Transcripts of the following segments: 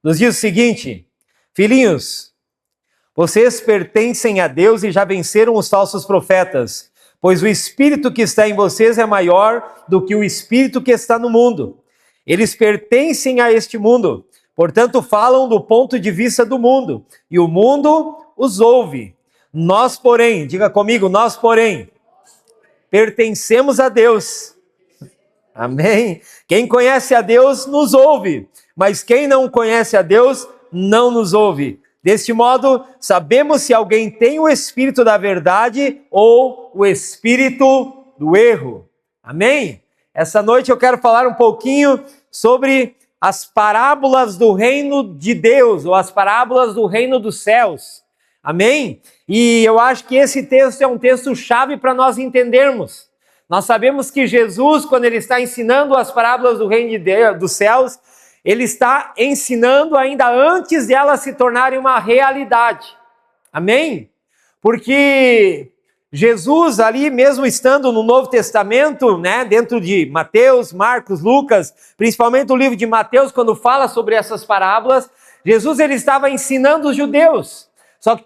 nos diz o seguinte: filhinhos, vocês pertencem a Deus e já venceram os falsos profetas, pois o espírito que está em vocês é maior do que o espírito que está no mundo. Eles pertencem a este mundo, portanto falam do ponto de vista do mundo, e o mundo os ouve. Nós, porém, diga comigo, nós, porém, pertencemos a Deus. Amém? Quem conhece a Deus nos ouve, mas quem não conhece a Deus não nos ouve. Deste modo, sabemos se alguém tem o espírito da verdade ou o espírito do erro. Amém? Essa noite eu quero falar um pouquinho sobre as parábolas do reino de Deus, ou as parábolas do reino dos céus. Amém? E eu acho que esse texto é um texto chave para nós entendermos. Nós sabemos que Jesus, quando ele está ensinando as parábolas do reino de Deus, dos céus, ele está ensinando ainda antes de elas se tornarem uma realidade. Amém? Porque Jesus, ali mesmo estando no Novo Testamento, né, dentro de Mateus, Marcos, Lucas, principalmente o livro de Mateus, quando fala sobre essas parábolas, Jesus ele estava ensinando os judeus. Só que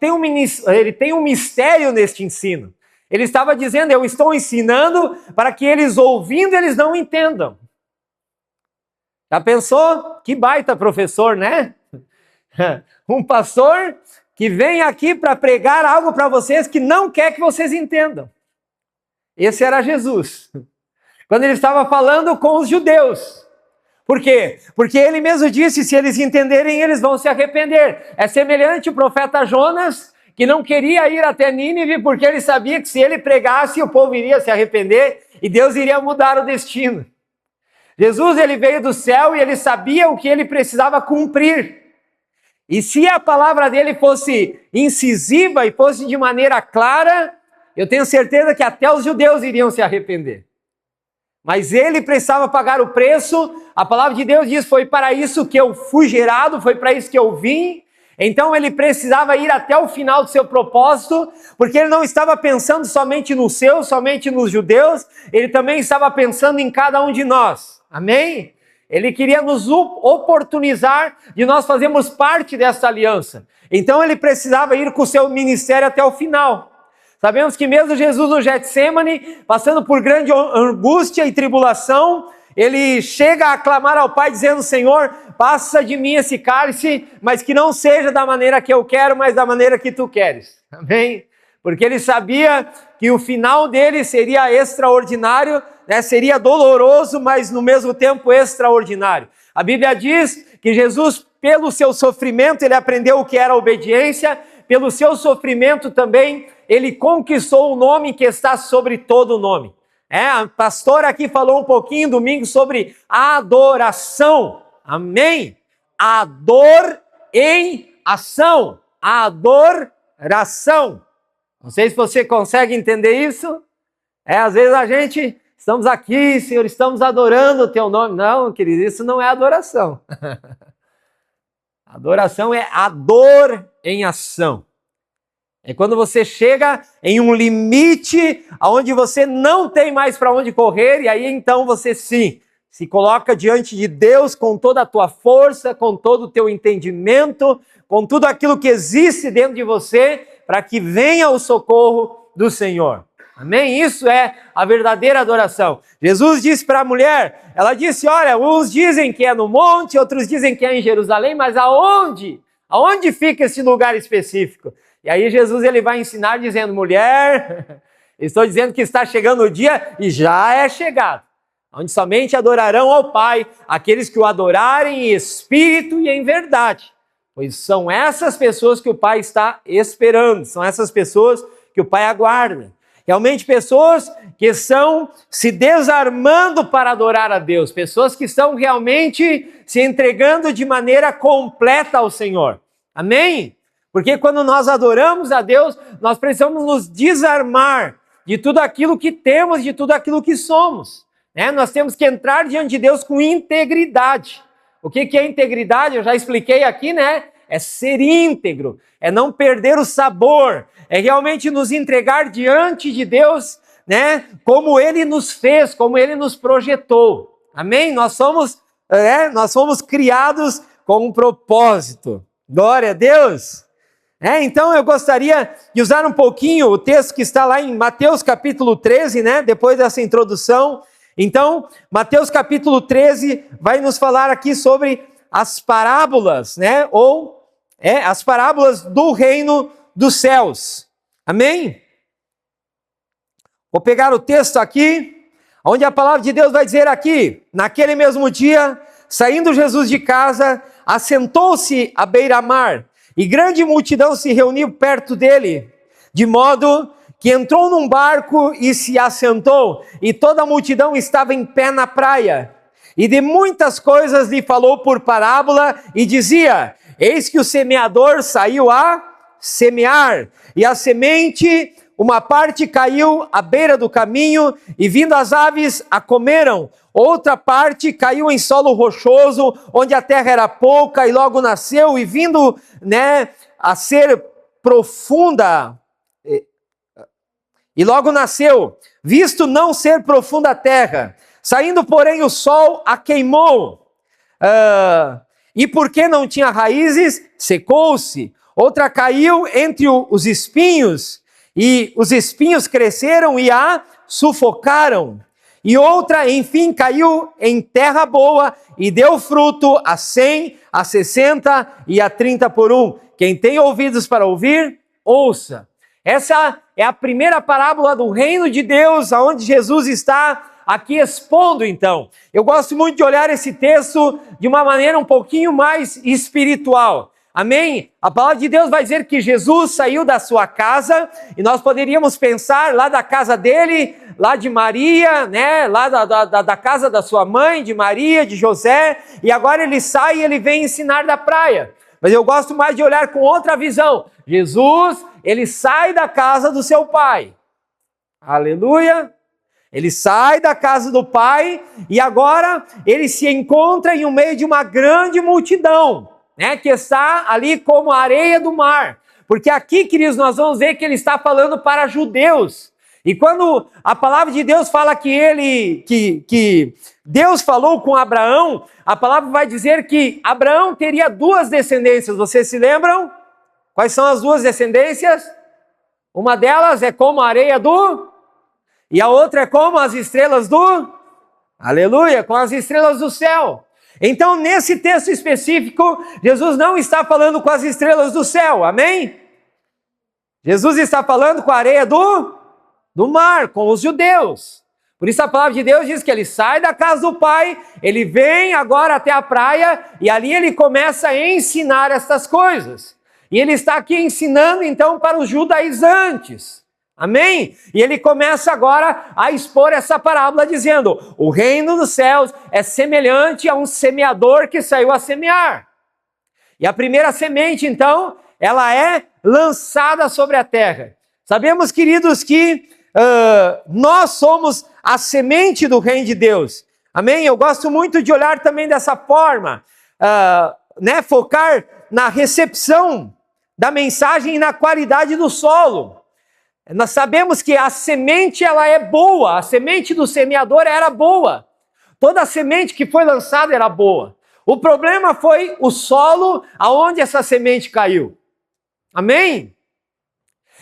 ele tem um mistério neste ensino. Ele estava dizendo, eu estou ensinando para que eles ouvindo, eles não entendam. Já pensou? Que baita professor, né? Um pastor que vem aqui para pregar algo para vocês que não quer que vocês entendam. Esse era Jesus. Quando ele estava falando com os judeus. Por quê? Porque ele mesmo disse, se eles entenderem, eles vão se arrepender. É semelhante ao profeta Jonas, que não queria ir até Nínive, porque ele sabia que se ele pregasse, o povo iria se arrepender e Deus iria mudar o destino. Jesus, ele veio do céu e ele sabia o que ele precisava cumprir. E se a palavra dele fosse incisiva e fosse de maneira clara, eu tenho certeza que até os judeus iriam se arrepender. Mas ele precisava pagar o preço. A palavra de Deus diz, foi para isso que eu fui gerado, foi para isso que eu vim. Então ele precisava ir até o final do seu propósito, porque ele não estava pensando somente nos seus, somente nos judeus, ele também estava pensando em cada um de nós. Amém? Ele queria nos oportunizar de nós fazermos parte dessa aliança. Então ele precisava ir com o seu ministério até o final. Sabemos que mesmo Jesus no Getsêmani, passando por grande angústia e tribulação, ele chega a clamar ao Pai dizendo, Senhor, passa de mim esse cálice, mas que não seja da maneira que eu quero, mas da maneira que tu queres. Amém? Porque ele sabia que o final dele seria extraordinário, né? Seria doloroso, mas no mesmo tempo extraordinário. A Bíblia diz que Jesus, pelo seu sofrimento, ele aprendeu o que era obediência, pelo seu sofrimento também, ele conquistou o nome que está sobre todo o nome. A pastora aqui falou um pouquinho domingo sobre adoração. Amém? A dor em ação. A adoração. Não sei se você consegue entender isso. Às vezes a gente, estamos aqui, Senhor, estamos adorando o teu nome. Não, querido, isso não é adoração. Adoração é a dor em ação. É quando você chega em um limite onde você não tem mais para onde correr, e aí então você sim, se coloca diante de Deus com toda a tua força, com todo o teu entendimento, com tudo aquilo que existe dentro de você, para que venha o socorro do Senhor. Amém? Isso é a verdadeira adoração. Jesus disse para a mulher, ela disse, olha, uns dizem que é no monte, outros dizem que é em Jerusalém, mas aonde? Aonde fica esse lugar específico? E aí Jesus ele vai ensinar dizendo, mulher, estou dizendo que está chegando o dia e já é chegado, onde somente adorarão ao Pai aqueles que o adorarem em espírito e em verdade, pois são essas pessoas que o Pai está esperando, são essas pessoas que o Pai aguarda. Realmente pessoas que estão se desarmando para adorar a Deus, pessoas que estão realmente se entregando de maneira completa ao Senhor. Amém? Porque quando nós adoramos a Deus, nós precisamos nos desarmar de tudo aquilo que temos, de tudo aquilo que somos. Nós temos que entrar diante de Deus com integridade. O que é integridade? Eu já expliquei aqui, É ser íntegro, é não perder o sabor, é realmente nos entregar diante de Deus, como Ele nos fez, como Ele nos projetou. Amém? Nós somos criados com um propósito. Glória a Deus! Então eu gostaria de usar um pouquinho o texto que está lá em Mateus capítulo 13, né? Depois dessa introdução. Então, Mateus capítulo 13 vai nos falar aqui sobre as parábolas, né? As parábolas do reino dos céus. Amém? Vou pegar o texto aqui, onde a palavra de Deus vai dizer aqui: naquele mesmo dia, saindo Jesus de casa, assentou-se à beira-mar, e grande multidão se reuniu perto dele, de modo que entrou num barco e se assentou, e toda a multidão estava em pé na praia. E de muitas coisas lhe falou por parábola, e dizia: eis que o semeador saiu a semear, e a semente, uma parte caiu à beira do caminho, e vindo as aves a comeram. Outra parte caiu em solo rochoso, onde a terra era pouca, e logo nasceu, e vindo, a ser profunda, e logo nasceu, visto não ser profunda a terra. Saindo, porém, o sol a queimou, e porque não tinha raízes, secou-se. Outra caiu entre os espinhos, e os espinhos cresceram e a sufocaram. E outra, enfim, caiu em terra boa e deu fruto a 100, a 60 e a 30 por um. Quem tem ouvidos para ouvir, ouça. Essa é a primeira parábola do reino de Deus, onde Jesus está aqui expondo, então. Eu gosto muito de olhar esse texto de uma maneira um pouquinho mais espiritual. Amém? A palavra de Deus vai dizer que Jesus saiu da sua casa, e nós poderíamos pensar lá da casa dele, lá de Maria, lá da casa da sua mãe, de Maria, de José, e agora ele sai e ele vem ensinar da praia. Mas eu gosto mais de olhar com outra visão. Jesus, ele sai da casa do seu pai. Aleluia! Ele sai da casa do pai e agora ele se encontra em meio de uma grande multidão, que está ali como a areia do mar. Porque aqui, queridos, nós vamos ver que ele está falando para judeus. E quando a palavra de Deus fala que Deus falou com Abraão, a palavra vai dizer que Abraão teria duas descendências. Vocês se lembram? Quais são as duas descendências? Uma delas é como a areia do... E a outra é como as estrelas do... Aleluia! Com as estrelas do céu. Então, nesse texto específico, Jesus não está falando com as estrelas do céu, amém? Jesus está falando com a areia do mar, com os judeus. Por isso a palavra de Deus diz que ele sai da casa do pai, ele vem agora até a praia, e ali ele começa a ensinar estas coisas. E ele está aqui ensinando então para os judaizantes. Amém? E ele começa agora a expor essa parábola dizendo: o reino dos céus é semelhante a um semeador que saiu a semear. E a primeira semente, então, ela é lançada sobre a terra. Sabemos, queridos, que nós somos a semente do reino de Deus. Amém? Eu gosto muito de olhar também dessa forma, focar na recepção da mensagem e na qualidade do solo. Nós sabemos que a semente ela é boa, a semente do semeador era boa. Toda a semente que foi lançada era boa. O problema foi o solo aonde essa semente caiu. Amém?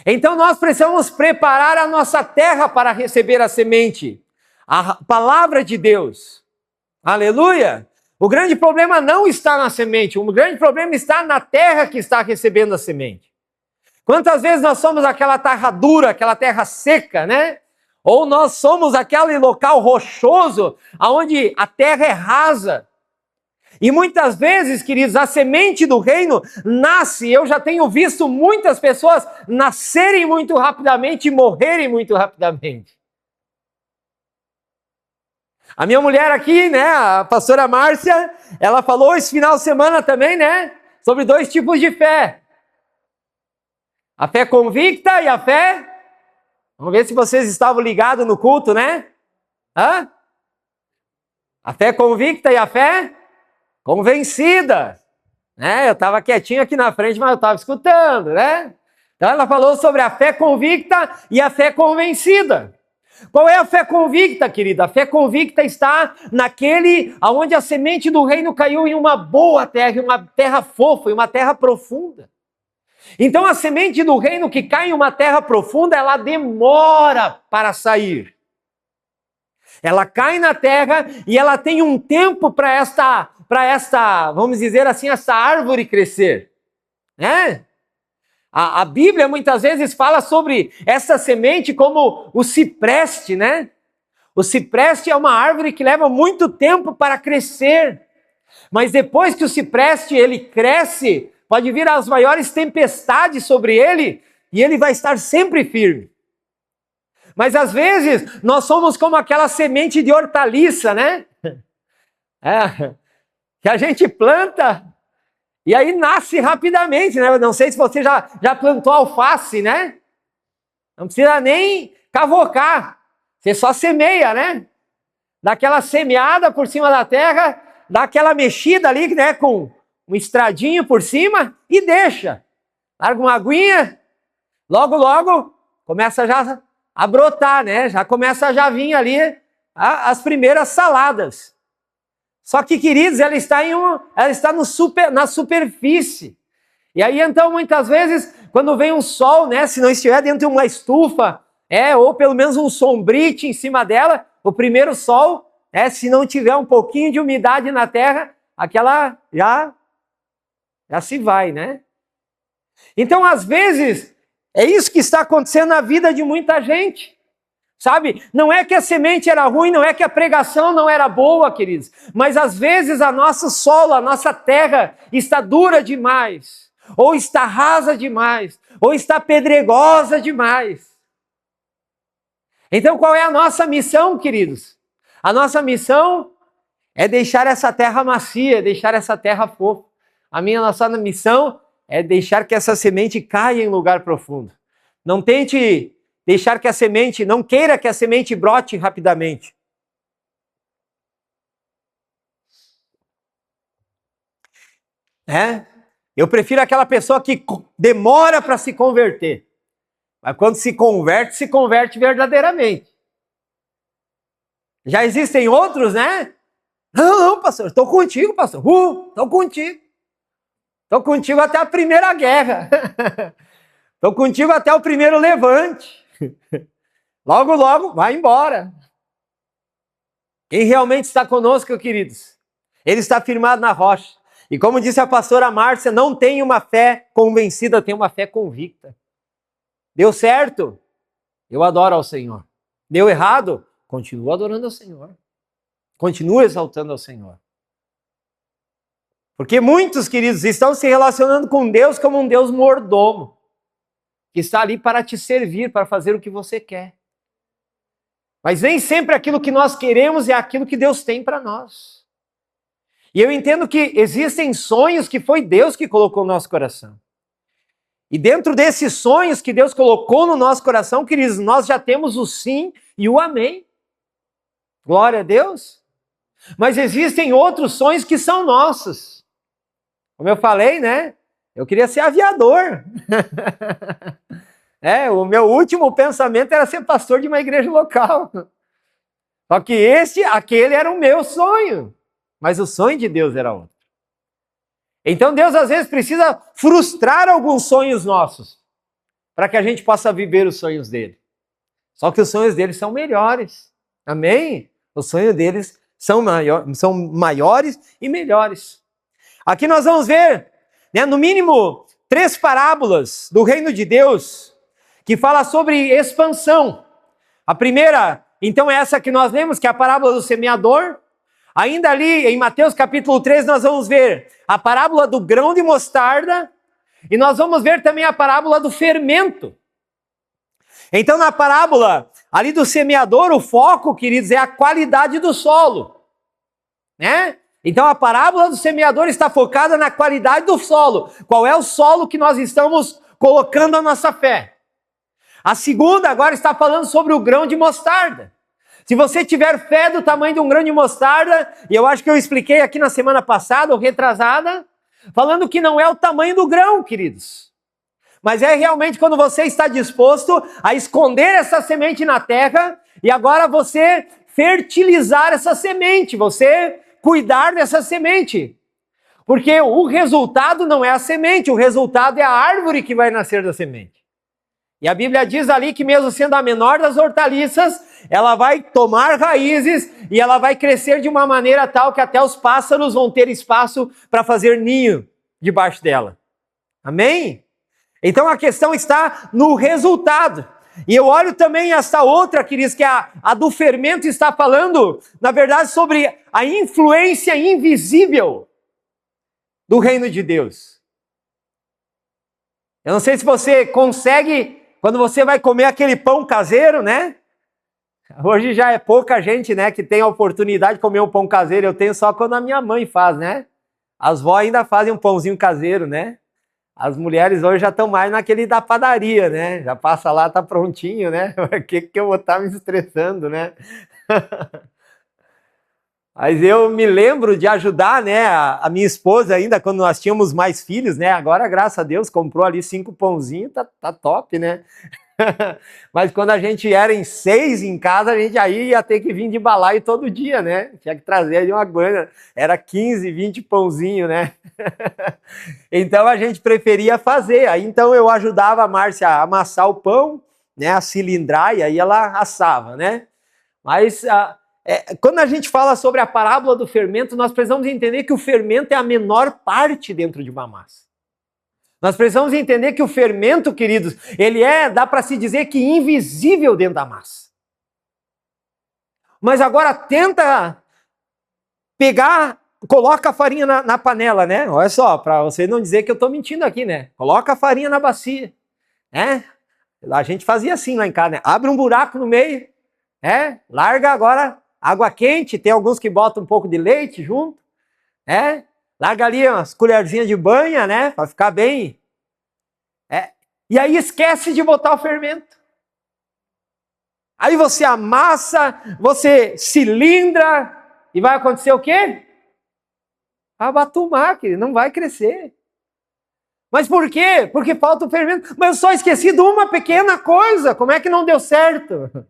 Então nós precisamos preparar a nossa terra para receber a semente, a palavra de Deus. Aleluia! O grande problema não está na semente, o grande problema está na terra que está recebendo a semente. Quantas vezes nós somos aquela terra dura, aquela terra seca, Ou nós somos aquele local rochoso, onde a terra é rasa. E muitas vezes, queridos, a semente do reino nasce. Eu já tenho visto muitas pessoas nascerem muito rapidamente e morrerem muito rapidamente. A minha mulher aqui, a pastora Márcia, ela falou esse final de semana também, sobre 2 tipos de fé. A fé convicta e a fé... Vamos ver se vocês estavam ligados no culto, A fé convicta e a fé convencida. Eu estava quietinho aqui na frente, mas eu estava escutando, Então ela falou sobre a fé convicta e a fé convencida. Qual é a fé convicta, querida? A fé convicta está naquele onde a semente do reino caiu em uma boa terra, em uma terra fofa, em uma terra profunda. Então a semente do reino que cai em uma terra profunda, ela demora para sair. Ela cai na terra e ela tem um tempo para esta, vamos dizer assim, essa árvore crescer, né? A Bíblia muitas vezes fala sobre essa semente como o cipreste, né? O cipreste é uma árvore que leva muito tempo para crescer. Mas depois que o cipreste ele cresce, pode vir as maiores tempestades sobre ele e ele vai estar sempre firme. Mas às vezes nós somos como aquela semente de hortaliça, né? Que a gente planta e aí nasce rapidamente, né? Não sei se você já plantou alface, né? Não precisa nem cavocar. Você só semeia, né? Dá aquela semeada por cima da terra, dá aquela mexida ali, né? Com um estradinho por cima e deixa. Larga uma aguinha, logo começa já a brotar, né? Já começa a vir ali as primeiras saladas. Só que, queridos, ela está na superfície. E aí, então, muitas vezes, quando vem um sol, né, se não estiver dentro de uma estufa, ou pelo menos um sombrite em cima dela, o primeiro sol, se não tiver um pouquinho de umidade na terra, aquela já se vai, né? Então, às vezes, é isso que está acontecendo na vida de muita gente. Sabe, não é que a semente era ruim, não é que a pregação não era boa, queridos, mas às vezes a nossa solo, a nossa terra está dura demais, ou está rasa demais, ou está pedregosa demais. Então qual é a nossa missão, queridos? A nossa missão é deixar essa terra macia, deixar essa terra fofa. Nossa missão é deixar que essa semente caia em lugar profundo. Não tente deixar que a semente, não queira que a semente brote rapidamente. Eu prefiro aquela pessoa que demora para se converter. Mas quando se converte verdadeiramente. Já existem outros, né? Não, pastor, estou contigo, pastor. Estou contigo. Estou contigo até a primeira guerra. Estou contigo até o primeiro levante. Logo, vai embora. Quem realmente está conosco, queridos? Ele está firmado na rocha. E como disse a pastora Márcia, não tem uma fé convencida, tem uma fé convicta. Deu certo? Eu adoro ao Senhor. Deu errado? Continuo adorando ao Senhor. Continuo exaltando ao Senhor. Porque muitos, queridos, estão se relacionando com Deus como um Deus mordomo, que está ali para te servir, para fazer o que você quer. Mas nem sempre aquilo que nós queremos é aquilo que Deus tem para nós. E eu entendo que existem sonhos que foi Deus que colocou no nosso coração. E dentro desses sonhos que Deus colocou no nosso coração, queridos, nós já temos o sim e o amém. Glória a Deus. Mas existem outros sonhos que são nossos. Como eu falei, né? Eu queria ser aviador. O meu último pensamento era ser pastor de uma igreja local. Só que aquele era o meu sonho. Mas o sonho de Deus era outro. Então Deus às vezes precisa frustrar alguns sonhos nossos para que a gente possa viver os sonhos dele. Só que os sonhos dele são melhores. Amém? Os sonhos deles são maiores e melhores. Aqui nós vamos ver, né, no mínimo 3 parábolas do reino de Deus que fala sobre expansão. A primeira, então, é essa que nós lemos, que é a parábola do semeador. Ainda ali, em Mateus capítulo 3, nós vamos ver a parábola do grão de mostarda e nós vamos ver também a parábola do fermento. Então, na parábola ali do semeador, o foco, queridos, é a qualidade do solo, né? Então, a parábola do semeador está focada na qualidade do solo. Qual é o solo que nós estamos colocando a nossa fé? A segunda agora está falando sobre o grão de mostarda. Se você tiver fé do tamanho de um grão de mostarda, e eu acho que eu expliquei aqui na semana passada ou retrasada, falando que não é o tamanho do grão, queridos. mas é realmente quando você está disposto a esconder essa semente na terra e agora você fertilizar essa semente, você cuidar dessa semente. Porque o resultado não é a semente, o resultado é a árvore que vai nascer da semente. E a Bíblia diz ali que mesmo sendo a menor das hortaliças, ela vai tomar raízes e ela vai crescer de uma maneira tal que até os pássaros vão ter espaço para fazer ninho debaixo dela. Amém? Então a questão está no resultado. E eu olho também essa outra, queridos, que a do fermento está falando, na verdade, sobre a influência invisível do reino de Deus. Eu não sei se você consegue, quando você vai comer aquele pão caseiro, né? Hoje já é pouca gente, né, que tem a oportunidade de comer um pão caseiro. Eu tenho só quando a minha mãe faz, né? As vó ainda fazem um pãozinho caseiro, né? As mulheres hoje já estão mais naquele da padaria, né? Já passa lá, tá prontinho, né? O que eu vou estar me estressando, né? Mas eu me lembro de ajudar, né, a minha esposa ainda, quando nós tínhamos mais filhos, né? Agora, graças a Deus, comprou ali 5 pãozinhos, tá top, né? Mas quando a gente era em 6 em casa, a gente aí ia ter que vir de balaio todo dia, né? Tinha que trazer de uma guana. Era 15, 20 pãozinhos, né? Então a gente preferia fazer. Aí então eu ajudava a Márcia a amassar o pão, né? A cilindrar, e aí ela assava, né? Mas quando a gente fala sobre a parábola do fermento, nós precisamos entender que o fermento é a menor parte dentro de uma massa. Nós precisamos entender que o fermento, queridos, ele dá para se dizer que invisível dentro da massa. Mas agora tenta pegar, coloca a farinha na panela, né? Olha só, para você não dizer que eu estou mentindo aqui, né? Coloca a farinha na bacia, né? A gente fazia assim lá em casa, né? Abre um buraco no meio, né? Larga agora água quente, tem alguns que botam um pouco de leite junto, né? Larga ali umas colherzinhas de banha, né? Para ficar bem. E aí esquece de botar o fermento. Aí você amassa, você cilindra, e vai acontecer o quê? Vai abatumar, querido, não vai crescer. Mas por quê? Porque falta o fermento. Mas eu só esqueci de uma pequena coisa. Como é que não deu certo?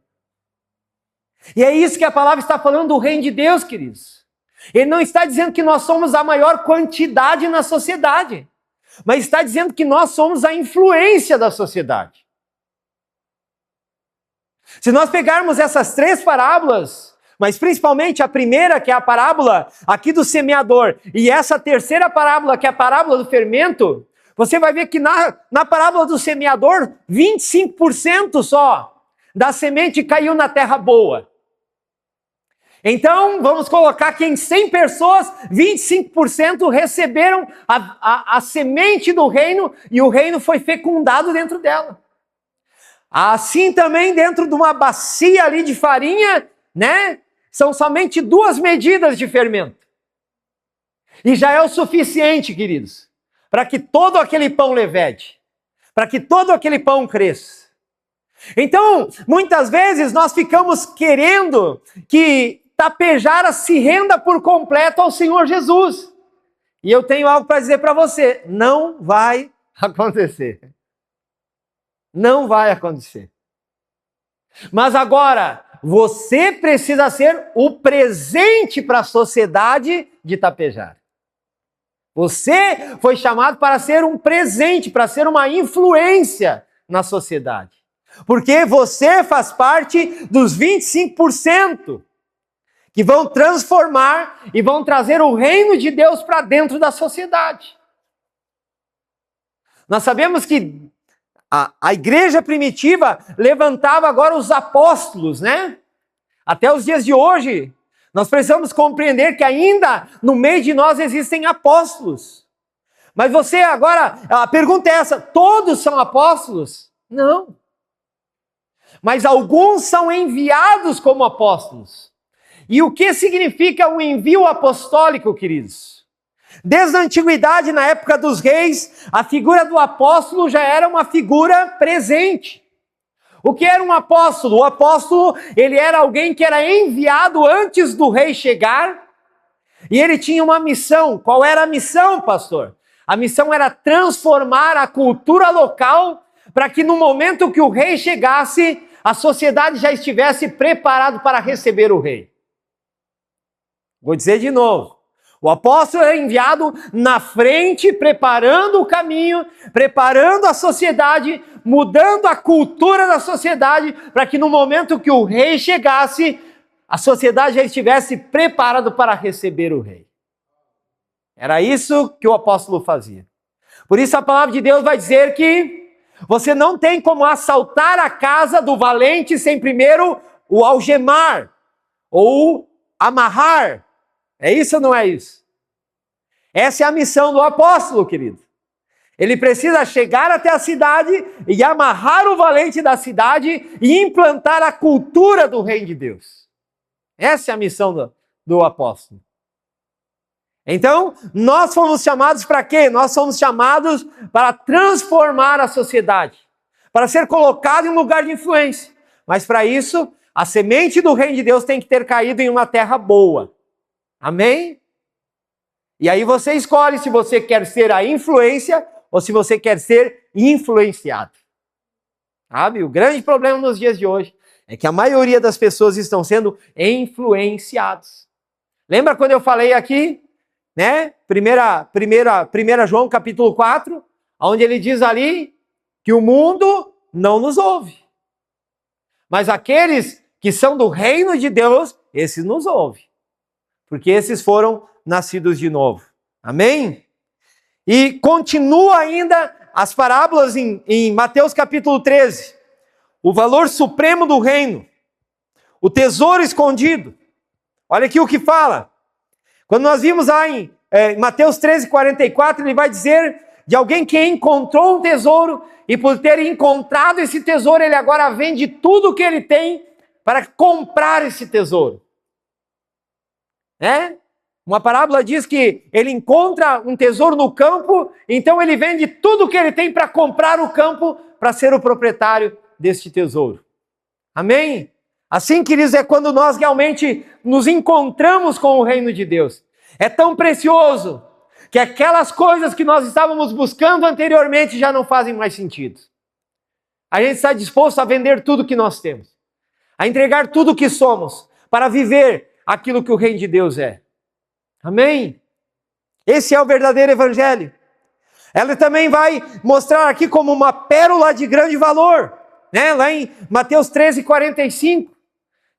E é isso que a palavra está falando do reino de Deus, queridos. Ele não está dizendo que nós somos a maior quantidade na sociedade, mas está dizendo que nós somos a influência da sociedade. Se nós pegarmos essas 3 parábolas, mas principalmente a primeira, que é a parábola aqui do semeador, e essa terceira parábola, que é a parábola do fermento, você vai ver que na parábola do semeador, 25% só da semente caiu na terra boa. Então, vamos colocar que em 100 pessoas, 25% receberam a semente do reino e o reino foi fecundado dentro dela. Assim também dentro de uma bacia ali de farinha, né? São somente 2 medidas de fermento. E já é o suficiente, queridos, para que todo aquele pão levede, para que todo aquele pão cresça. Então, muitas vezes nós ficamos querendo que Tapejara se renda por completo ao Senhor Jesus. E eu tenho algo para dizer para você, não vai acontecer. Não vai acontecer. Mas agora, você precisa ser o presente para a sociedade de Tapejara. Você foi chamado para ser um presente, para ser uma influência na sociedade. Porque você faz parte dos 25% que vão transformar e vão trazer o reino de Deus para dentro da sociedade. Nós sabemos que a igreja primitiva levantava agora os apóstolos, né? Até os dias de hoje, nós precisamos compreender que ainda no meio de nós existem apóstolos. Mas você agora, a pergunta é essa, todos são apóstolos? Não. Mas alguns são enviados como apóstolos. E o que significa o envio apostólico, queridos? Desde a antiguidade, na época dos reis, a figura do apóstolo já era uma figura presente. O que era um apóstolo? O apóstolo, ele era alguém que era enviado antes do rei chegar, e ele tinha uma missão. Qual era a missão, pastor? A missão era transformar a cultura local para que no momento que o rei chegasse, a sociedade já estivesse preparada para receber o rei. Vou dizer de novo. O apóstolo é enviado na frente, preparando o caminho, preparando a sociedade, mudando a cultura da sociedade, para que no momento que o rei chegasse, a sociedade já estivesse preparada para receber o rei. Era isso que o apóstolo fazia. Por isso a palavra de Deus vai dizer que você não tem como assaltar a casa do valente sem primeiro o algemar ou amarrar. É isso ou não é isso? Essa é a missão do apóstolo, querido. Ele precisa chegar até a cidade e amarrar o valente da cidade e implantar a cultura do reino de Deus. Essa é a missão do apóstolo. Então, nós fomos chamados para quê? Nós fomos chamados para transformar a sociedade, para ser colocado em um lugar de influência. Mas para isso, a semente do reino de Deus tem que ter caído em uma terra boa. Amém? E aí você escolhe se você quer ser a influência ou se você quer ser influenciado. Sabe? O grande problema nos dias de hoje é que a maioria das pessoas estão sendo influenciados. Lembra quando eu falei aqui, né? 1 João capítulo 4, onde ele diz ali que o mundo não nos ouve. Mas aqueles que são do reino de Deus, esses nos ouvem. Porque esses foram nascidos de novo. Amém? E continua ainda as parábolas em Mateus capítulo 13. O valor supremo do reino. O tesouro escondido. Olha aqui o que fala. Quando nós vimos lá em Mateus 13, 44, ele vai dizer de alguém que encontrou um tesouro e por ter encontrado esse tesouro, ele agora vende tudo o que ele tem para comprar esse tesouro. Uma parábola diz que ele encontra um tesouro no campo, então ele vende tudo o que ele tem para comprar o campo para ser o proprietário deste tesouro. Amém? Assim, queridos, é quando nós realmente nos encontramos com o reino de Deus. É tão precioso que aquelas coisas que nós estávamos buscando anteriormente já não fazem mais sentido. A gente está disposto a vender tudo que nós temos, a entregar tudo o que somos, para viver aquilo que o reino de Deus é. Amém? Esse é o verdadeiro evangelho. Ela também vai mostrar aqui como uma pérola de grande valor, né? Lá em Mateus 13, 45.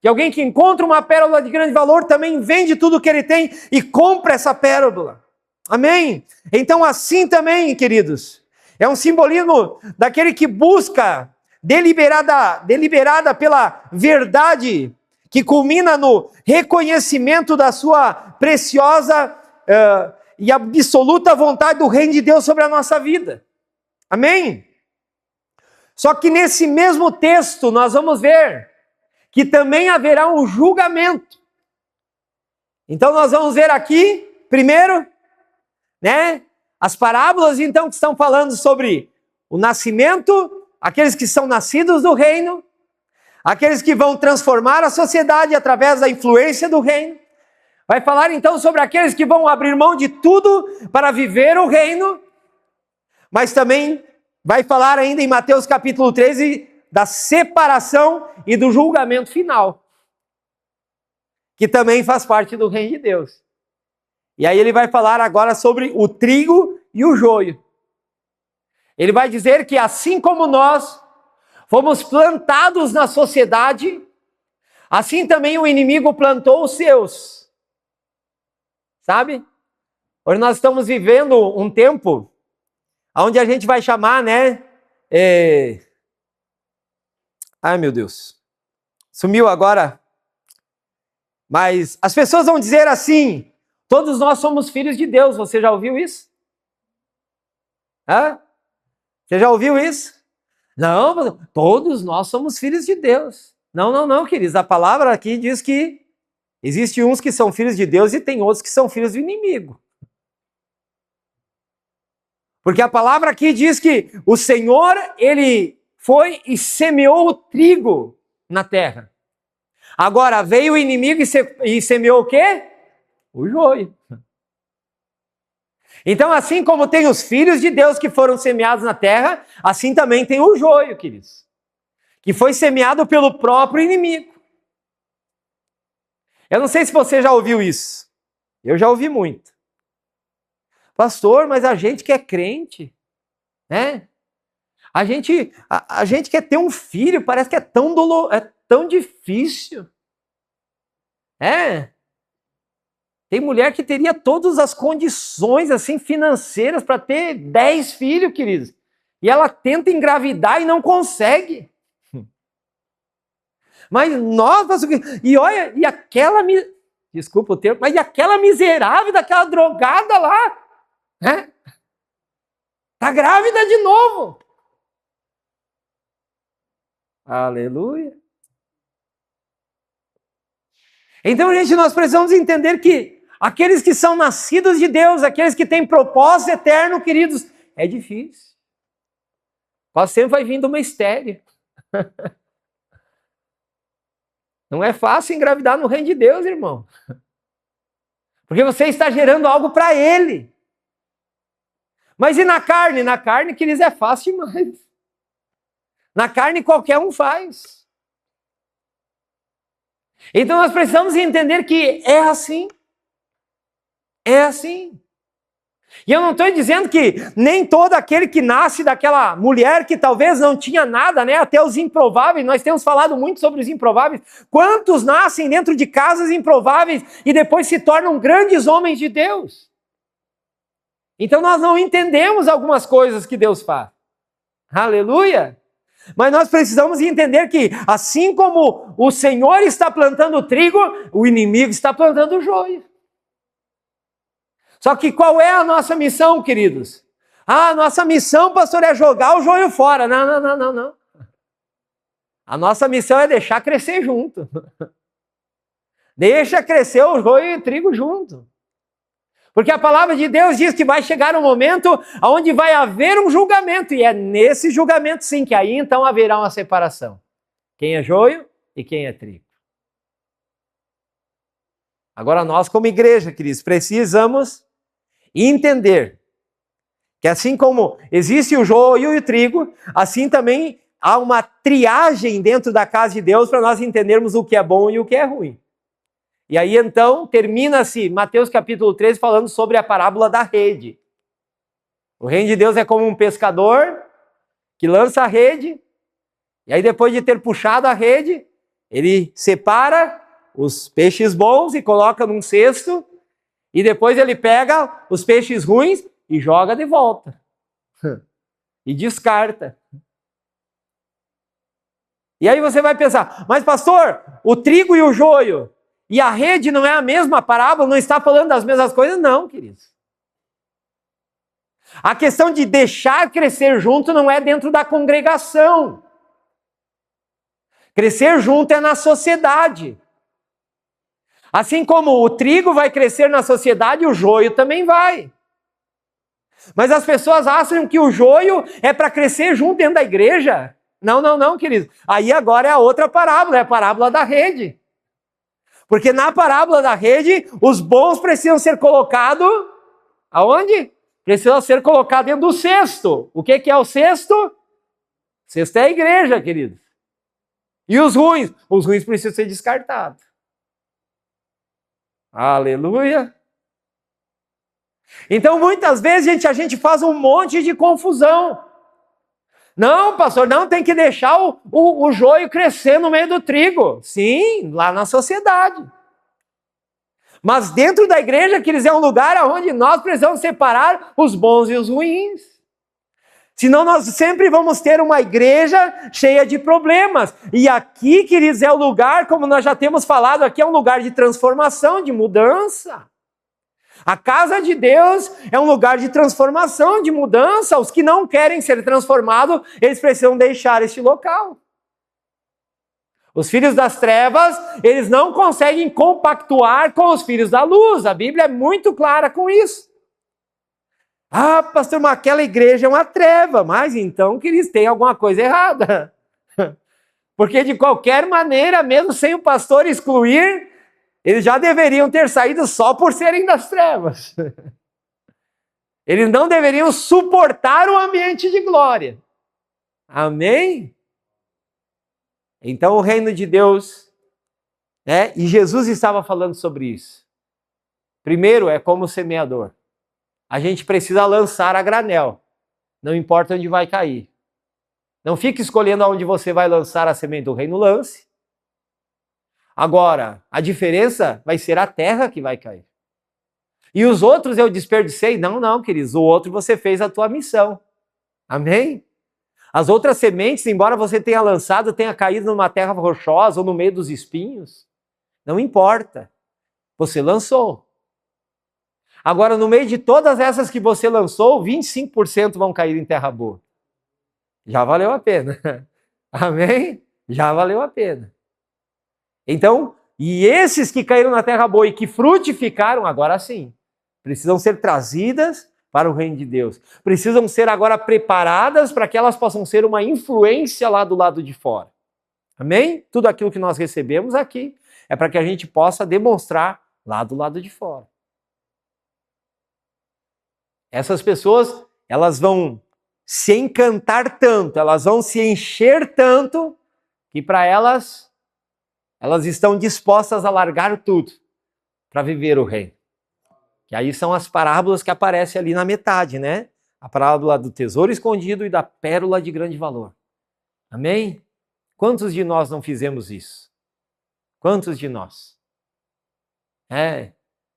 Que alguém que encontra uma pérola de grande valor também vende tudo o que ele tem e compra essa pérola. Amém? Então assim também, queridos, é um simbolismo daquele que busca deliberada pela verdade, que culmina no reconhecimento da sua preciosa e absoluta vontade do reino de Deus sobre a nossa vida. Amém? Só que nesse mesmo texto nós vamos ver que também haverá um julgamento. Então nós vamos ver aqui, primeiro, né, as parábolas então que estão falando sobre o nascimento, aqueles que são nascidos do reino, aqueles que vão transformar a sociedade através da influência do reino. Vai falar então sobre aqueles que vão abrir mão de tudo para viver o reino, mas também vai falar ainda em Mateus capítulo 13 da separação e do julgamento final, que também faz parte do reino de Deus. E aí ele vai falar agora sobre o trigo e o joio. Ele vai dizer que assim como nós fomos plantados na sociedade, assim também o inimigo plantou os seus. Sabe? Hoje nós estamos vivendo um tempo onde a gente vai chamar, né? Ai, meu Deus. Sumiu agora. Mas as pessoas vão dizer assim: todos nós somos filhos de Deus. Você já ouviu isso? Hã? Você já ouviu isso? Não, todos nós somos filhos de Deus. Não, queridos. A palavra aqui diz que existem uns que são filhos de Deus e tem outros que são filhos do inimigo. Porque a palavra aqui diz que o Senhor, Ele foi e semeou o trigo na terra. Agora veio o inimigo e semeou o quê? O joio. Então, assim como tem os filhos de Deus que foram semeados na terra, assim também tem o joio, queridos, que foi semeado pelo próprio inimigo. Eu não sei se você já ouviu isso. Eu já ouvi muito. Pastor, mas a gente que é crente, né? A gente quer ter um filho, parece que é tão difícil. Tem mulher que teria todas as condições assim financeiras para ter 10 filhos, queridos. E ela tenta engravidar e não consegue. Mas nós, e olha, e aquela, desculpa o termo, mas e aquela miserável daquela drogada lá, né? Tá grávida de novo. Aleluia. Então, gente, nós precisamos entender que aqueles que são nascidos de Deus, aqueles que têm propósito eterno, queridos, é difícil. Quase sempre vai vindo uma estéreo. Não é fácil engravidar no reino de Deus, irmão. Porque você está gerando algo para Ele. Mas e na carne? Na carne, queridos, é fácil demais. Na carne qualquer um faz. Então nós precisamos entender que é assim. É assim. E eu não estou dizendo que nem todo aquele que nasce daquela mulher que talvez não tinha nada, né? Até os improváveis, nós temos falado muito sobre os improváveis. Quantos nascem dentro de casas improváveis e depois se tornam grandes homens de Deus? Então nós não entendemos algumas coisas que Deus faz. Aleluia! Mas nós precisamos entender que assim como o Senhor está plantando o trigo, o inimigo está plantando o joio. Só que qual é a nossa missão, queridos? A nossa missão, pastor, é jogar o joio fora. Não. A nossa missão é deixar crescer junto. Deixa crescer o joio e o trigo junto. Porque a palavra de Deus diz que vai chegar um momento onde vai haver um julgamento. E é nesse julgamento, sim, que aí então haverá uma separação. Quem é joio e quem é trigo. Agora nós, como igreja, queridos, precisamos entender que assim como existe o joio e o trigo, assim também há uma triagem dentro da casa de Deus para nós entendermos o que é bom e o que é ruim. E aí então termina-se Mateus capítulo 13 falando sobre a parábola da rede. O reino de Deus é como um pescador que lança a rede, e aí depois de ter puxado a rede, ele separa os peixes bons e coloca num cesto, e depois ele pega os peixes ruins e joga de volta. E descarta. E aí você vai pensar, mas pastor, o trigo e o joio e a rede não é a mesma parábola? Não está falando das mesmas coisas? Não, queridos. A questão de deixar crescer junto não é dentro da congregação. Crescer junto é na sociedade. Assim como o trigo vai crescer na sociedade, o joio também vai. Mas as pessoas acham que o joio é para crescer junto dentro da igreja. Não, querido. Aí agora é a outra parábola, é a parábola da rede. Porque na parábola da rede, os bons precisam ser colocados aonde? Precisam ser colocados dentro do cesto. O que é o cesto? O cesto é a igreja, querido. E os ruins? Os ruins precisam ser descartados. Aleluia! Então, muitas vezes, a gente faz um monte de confusão. Não, pastor, não, tem que deixar o joio crescer no meio do trigo. Sim, lá na sociedade. Mas dentro da igreja, que eles é um lugar onde nós precisamos separar os bons e os ruins. Senão nós sempre vamos ter uma igreja cheia de problemas. E aqui, queridos, é o lugar, como nós já temos falado, aqui é um lugar de transformação, de mudança. A casa de Deus é um lugar de transformação, de mudança. Os que não querem ser transformados, eles precisam deixar este local. Os filhos das trevas, eles não conseguem compactuar com os filhos da luz. A Bíblia é muito clara com isso. Ah, pastor, mas aquela igreja é uma treva. Mas então que eles têm alguma coisa errada. Porque de qualquer maneira, mesmo sem o pastor excluir, eles já deveriam ter saído só por serem das trevas. Eles não deveriam suportar o ambiente de glória. Amém? Então o reino de Deus, né? E Jesus estava falando sobre isso. Primeiro é como semeador. A gente precisa lançar a granel. Não importa onde vai cair. Não fique escolhendo aonde você vai lançar a semente do reino, lance. Agora, a diferença vai ser a terra que vai cair. E os outros eu desperdicei? Não, queridos. O outro você fez a tua missão. Amém? As outras sementes, embora você tenha lançado, tenha caído numa terra rochosa ou no meio dos espinhos, não importa. Você lançou. Agora, no meio de todas essas que você lançou, 25% vão cair em terra boa. Já valeu a pena. Amém? Já valeu a pena. Então, e esses que caíram na terra boa e que frutificaram, agora sim, precisam ser trazidas para o reino de Deus. Precisam ser agora preparadas para que elas possam ser uma influência lá do lado de fora. Amém? Tudo aquilo que nós recebemos aqui é para que a gente possa demonstrar lá do lado de fora. Essas pessoas, elas vão se encantar tanto, elas vão se encher tanto, que para elas estão dispostas a largar tudo para viver o reino. Que aí são as parábolas que aparecem ali na metade, né? A parábola do tesouro escondido e da pérola de grande valor. Amém? Quantos de nós não fizemos isso? Quantos de nós?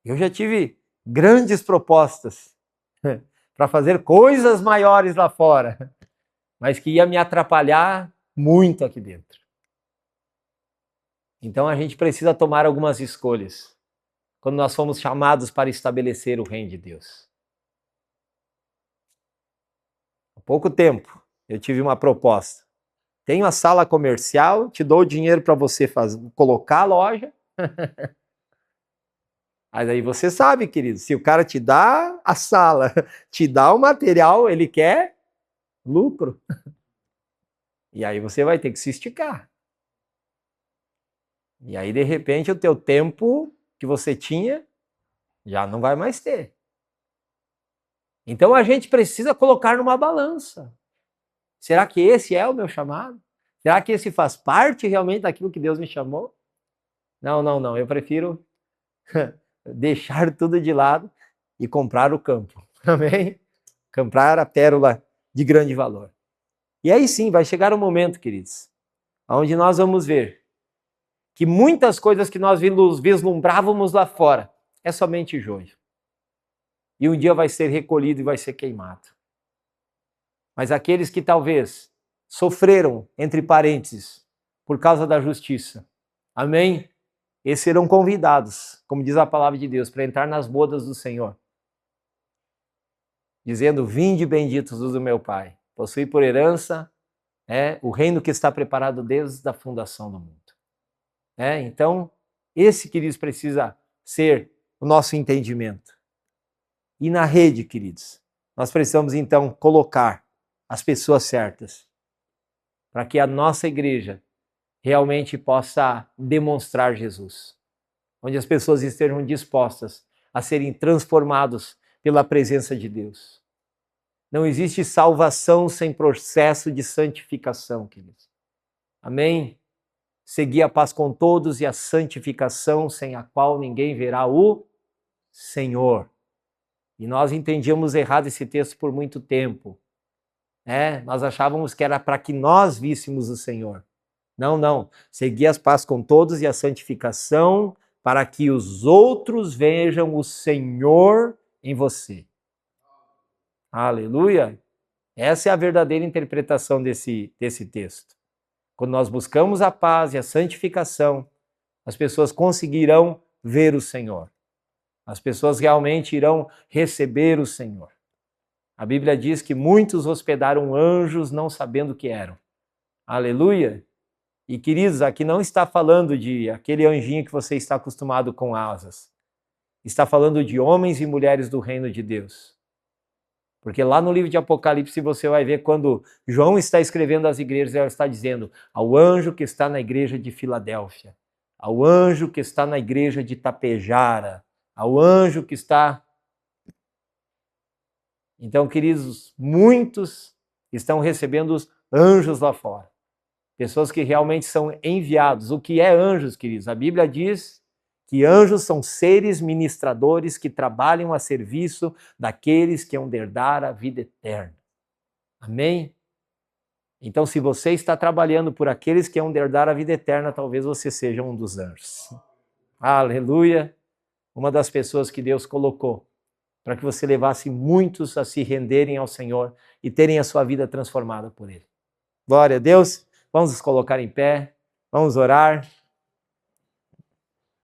Eu já tive grandes propostas para fazer coisas maiores lá fora, mas que ia me atrapalhar muito aqui dentro. Então a gente precisa tomar algumas escolhas quando nós fomos chamados para estabelecer o reino de Deus. Há pouco tempo eu tive uma proposta. Tenho a sala comercial, te dou o dinheiro para você colocar a loja. Mas aí você sabe, querido, se o cara te dá a sala, te dá o material, ele quer lucro. E aí você vai ter que se esticar. E aí, de repente, o teu tempo que você tinha já não vai mais ter. Então a gente precisa colocar numa balança. Será que esse é o meu chamado? Será que esse faz parte realmente daquilo que Deus me chamou? Não. Eu prefiro deixar tudo de lado e comprar o campo. Amém? Comprar a pérola de grande valor. E aí sim, vai chegar um momento, queridos, onde nós vamos ver que muitas coisas que nós vislumbrávamos lá fora é somente joio. E um dia vai ser recolhido e vai ser queimado. Mas aqueles que talvez sofreram, entre parênteses, por causa da justiça, amém? Esses serão convidados, como diz a palavra de Deus, para entrar nas bodas do Senhor. Dizendo, vinde benditos do meu Pai, possui por herança o reino que está preparado desde a fundação do mundo. Então, esse, queridos, precisa ser o nosso entendimento. E na rede, queridos, nós precisamos então colocar as pessoas certas para que a nossa igreja realmente possa demonstrar Jesus. Onde as pessoas estejam dispostas a serem transformadas pela presença de Deus. Não existe salvação sem processo de santificação, queridos. Amém? Segui a paz com todos e a santificação sem a qual ninguém verá o Senhor. E nós entendíamos errado esse texto por muito tempo. Nós achávamos que era para que nós víssemos o Senhor. Não. Segui as paz com todos e a santificação para que os outros vejam o Senhor em você. Aleluia! Essa é a verdadeira interpretação desse texto. Quando nós buscamos a paz e a santificação, as pessoas conseguirão ver o Senhor. As pessoas realmente irão receber o Senhor. A Bíblia diz que muitos hospedaram anjos não sabendo o que eram. Aleluia! E queridos, aqui não está falando de aquele anjinho que você está acostumado com asas. Está falando de homens e mulheres do reino de Deus. Porque lá no livro de Apocalipse você vai ver quando João está escrevendo às igrejas, ele está dizendo ao anjo que está na igreja de Filadélfia, ao anjo que está na igreja de Tapejara, ao anjo que está Então, queridos, muitos estão recebendo os anjos lá fora. Pessoas que realmente são enviados. O que é anjos, queridos? A Bíblia diz que anjos são seres ministradores que trabalham a serviço daqueles que hão de herdar a vida eterna. Amém? Então, se você está trabalhando por aqueles que hão de herdar a vida eterna, talvez você seja um dos anjos. Aleluia! Uma das pessoas que Deus colocou para que você levasse muitos a se renderem ao Senhor e terem a sua vida transformada por Ele. Glória a Deus! Vamos nos colocar em pé, vamos orar.